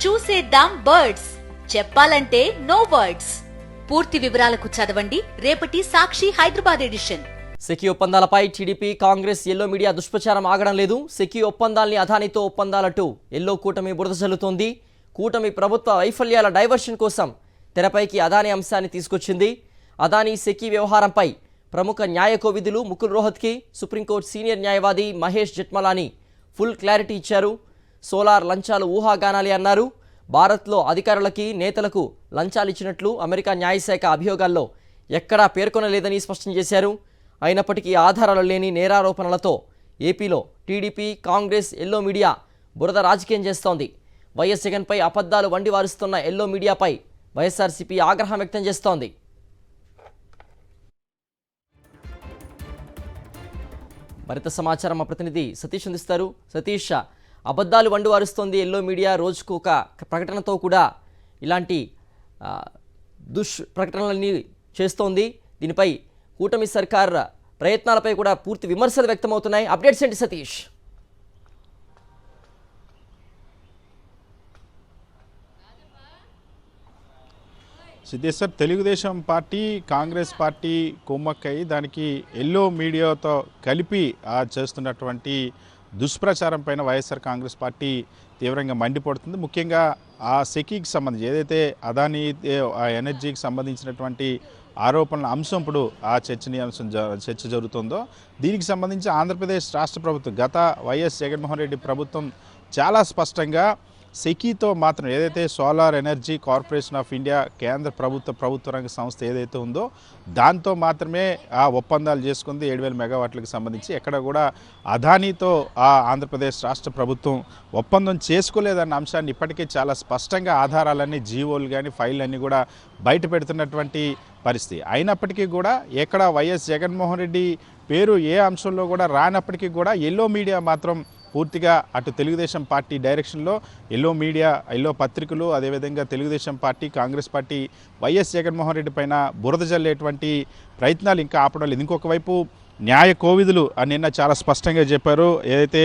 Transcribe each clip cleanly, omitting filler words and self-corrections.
చూసేద్దాం బర్డ్స్, చెప్పాలంటే no words. పూర్తి వివరాలకు చదవండి రేపటి సాక్షి హైదరాబాద్ ఎడిషన్. సెకీ ఒప్పందాలపై టీడీపీ కాంగ్రెస్ ఎల్లో మీడియా దుష్ప్రచారం ఆగడం లేదు. సెకీ ఒప్పందాల్ని అదానితో ఒప్పందాలట్టు ఎల్లో కూటమి బురద చల్లుతోంది. కూటమి ప్రభుత్వ వైఫల్యాల డైవర్షన్ కోసం తెరపైకి అదాని అంశాన్ని తీసుకొచ్చింది. అదాని సెకీ వ్యవహారంపై ప్రముఖ న్యాయ కోవిదులు ముకుల్ రోహత్కి సుప్రీంకోర్టు సీనియర్ న్యాయవాది మహేష్ జెట్మలాని ఫుల్ క్లారిటీ ఇచ్చారు. సోలార్ లంచాలు ఊహాగానాలే అన్నారు. భారత్లో అధికారులకి నేతలకు లంచాలు ఇచ్చినట్లు అమెరికా న్యాయశాఖ అభియోగాల్లో ఎక్కడా పేర్కొనలేదని స్పష్టం చేశారు. అయినప్పటికీ ఆధారాలు లేని నేరారోపణలతో ఏపీలో టీడీపీ కాంగ్రెస్ ఎల్లో మీడియా బురద రాజకీయం చేస్తోంది. వైఎస్ జగన్పై అబద్ధాలు వండివారుస్తున్న ఎల్లో మీడియాపై వైఎస్ఆర్సీపీ ఆగ్రహం వ్యక్తం చేస్తోంది. మరింత సమాచారం మా ప్రతినిధి సతీష్ అందిస్తారు. సతీష్, అబద్ధాలు వండివారుస్తోంది ఎల్లో మీడియా, రోజుకు ఒక ప్రకటనతో కూడా ఇలాంటి ప్రకటనలన్నీ చేస్తోంది. దీనిపై కూటమి సర్కార్ ప్రయత్నాలపై కూడా పూర్తి విమర్శలు వ్యక్తమవుతున్నాయి. అప్డేట్స్ ఏంటి సతీష్? సిద్ధేశ్వర్, తెలుగుదేశం పార్టీ కాంగ్రెస్ పార్టీ కుమ్మక్కై దానికి ఎల్లో మీడియాతో కలిపి చేస్తున్నటువంటి దుష్ప్రచారం పైన వైఎస్ఆర్ కాంగ్రెస్ పార్టీ తీవ్రంగా మండిపడుతుంది. ముఖ్యంగా ఆ సెకీకి సంబంధించి ఏదైతే అదానీ ఎనర్జీకి సంబంధించినటువంటి ఆరోపణల అంశం ఇప్పుడు ఆ చర్చ జరుగుతుందో దీనికి సంబంధించి ఆంధ్రప్రదేశ్ రాష్ట్ర ప్రభుత్వం గత వైఎస్ జగన్మోహన్ రెడ్డి ప్రభుత్వం చాలా స్పష్టంగా సెకీతో మాత్రం ఏదైతే solar energy corporation of India కేంద్ర ప్రభుత్వ రంగ సంస్థ ఏదైతే ఉందో దాంతో మాత్రమే ఆ ఒప్పందాలు చేసుకుంది 7,000 మెగావాట్లకు సంబంధించి. ఎక్కడ కూడా అదానీతో ఆంధ్రప్రదేశ్ రాష్ట్ర ప్రభుత్వం ఒప్పందం చేసుకోలేదన్న అంశాన్ని ఇప్పటికే చాలా స్పష్టంగా ఆధారాలన్నీ జీవోలు కానీ ఫైల్ అన్నీ కూడా బయట పెడుతున్నటువంటి పరిస్థితి. అయినప్పటికీ కూడా ఎక్కడ వైఎస్ జగన్మోహన్ రెడ్డి పేరు ఏ అంశంలో కూడా రానప్పటికీ కూడా ఎల్లో మీడియా మాత్రం పూర్తిగా అటు తెలుగుదేశం పార్టీ డైరెక్షన్లో ఎల్లో మీడియా, ఎల్లో పత్రికలు, అదేవిధంగా Telugu Desam party Congress party YS Jaganmohan Reddy పైన బురద జల్లేటువంటి ప్రయత్నాలు ఇంకా ఆపడం లేదు. ఇంకొక వైపు న్యాయ కోవిదులు నిన్న చాలా స్పష్టంగా చెప్పారు. ఏదైతే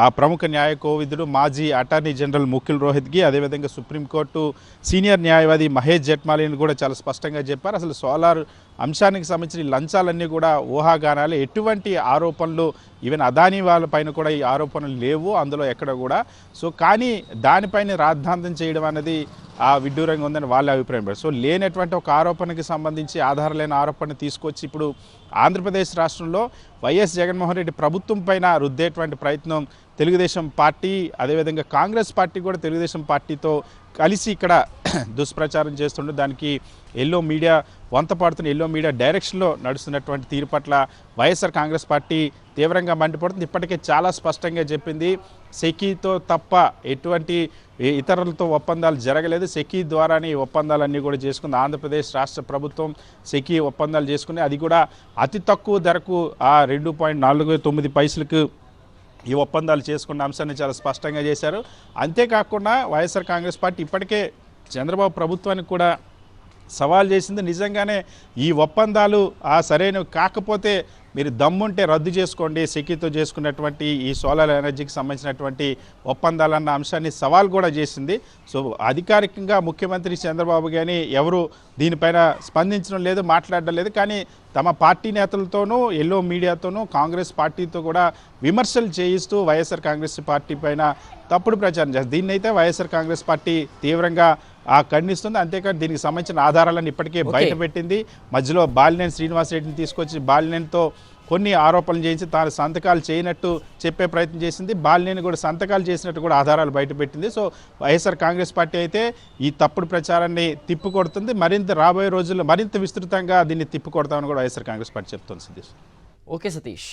ఆ ప్రముఖ న్యాయ కోవిదుడు మాజీ అటార్నీ జనరల్ ముకుల్ రోహత్కి, అదేవిధంగా సుప్రీంకోర్టు సీనియర్ న్యాయవాది మహేష్ జెట్మలాని కూడా చాలా స్పష్టంగా చెప్పారు. అసలు సోలార్ అంశానికి సంబంధించిన లంచాలన్నీ కూడా ఊహాగానాలు, ఎటువంటి ఆరోపణలు ఈవెన్ అదానీ వాళ్ళ పైన కూడా ఈ ఆరోపణలు లేవు అందులో ఎక్కడ కూడా. సో కానీ దానిపైన రాద్ధాంతం చేయడం అనేది విడ్డూరంగా ఉందని వాళ్ళ అభిప్రాయం. సో లేనటువంటి ఒక ఆరోపణకి సంబంధించి ఆధారం లేని ఆరోపణ తీసుకొచ్చి ఇప్పుడు ఆంధ్రప్రదేశ్ రాష్ట్రంలో వైఎస్ జగన్మోహన్ రెడ్డి ప్రభుత్వం పైన రుద్దేటువంటి ప్రయత్నం తెలుగుదేశం పార్టీ, అదేవిధంగా కాంగ్రెస్ పార్టీ కూడా తెలుగుదేశం పార్టీతో కలిసి ఇక్కడ దుష్ప్రచారం చేస్తుండే దానికి ఎల్లో మీడియా వంత పాడుతున్న ఎల్లో మీడియా డైరెక్షన్లో నడుస్తున్నటువంటి తీరు పట్ల వైఎస్ఆర్ కాంగ్రెస్ పార్టీ తీవ్రంగా మండిపడుతుంది. ఇప్పటికే చాలా స్పష్టంగా చెప్పింది, సెకీతో తప్ప ఎటువంటి ఇతరులతో ఒప్పందాలు జరగలేదు. సెకీ ద్వారానే ఈ ఒప్పందాలన్నీ కూడా చేసుకుంది. ఆంధ్రప్రదేశ్ రాష్ట్ర ప్రభుత్వం సెకీ ఒప్పందాలు చేసుకుని అది కూడా అతి తక్కువ ధరకు 2.49 పైసలకు ఈ ఒప్పందాలు చేసుకున్న అంశాన్ని చాలా స్పష్టంగా చేశారు. అంతేకాకుండా వైఎస్ఆర్ కాంగ్రెస్ పార్టీ ఇప్పటికే చంద్రబాబు ప్రభుత్వానికి కూడా సవాల్ చేసింది. నిజంగానే ఈ ఒప్పందాలు సరైనవి కాకపోతే మీరు దమ్ముంటే రద్దు చేసుకోండి, సెకీతో చేసుకున్నటువంటి ఈ సోలార్ ఎనర్జీకి సంబంధించినటువంటి ఒప్పందాలన్న అంశాన్ని సవాల్ కూడా చేసింది. సో అధికారికంగా ముఖ్యమంత్రి చంద్రబాబు కానీ ఎవరు దీనిపైన స్పందించడం లేదు, మాట్లాడడం లేదు. కానీ తమ పార్టీ నేతలతోనూ ఎల్లో మీడియాతోనూ కాంగ్రెస్ పార్టీతో కూడా విమర్శలు చేయిస్తూ వైఎస్ఆర్ కాంగ్రెస్ పార్టీ పైన తప్పుడు ప్రచారం చేస్తారు. దీన్నైతే వైఎస్ఆర్ కాంగ్రెస్ పార్టీ తీవ్రంగా ఖండిస్తుంది. అంతేకాదు దీనికి సంబంధించిన ఆధారాలను ఇప్పటికే బయట పెట్టింది. మధ్యలో బాలినేని శ్రీనివాసరెడ్డిని తీసుకొచ్చి బాలినేనితో కొన్ని ఆరోపణలు చేయించి తాను సంతకాలు చేయనట్టు చెప్పే ప్రయత్నం చేసింది. బాలినేని కూడా సంతకాలు చేసినట్టు కూడా ఆధారాలు బయటపెట్టింది. సో వైఎస్ఆర్ కాంగ్రెస్ పార్టీ అయితే ఈ తప్పుడు ప్రచారాన్ని తిప్పికొడుతుంది. మరింత రాబోయే రోజుల్లో మరింత విస్తృతంగా దీన్ని తిప్పికొడతామని కూడా వైఎస్ఆర్ కాంగ్రెస్ పార్టీ చెప్తుంది. ఓకే సతీష్.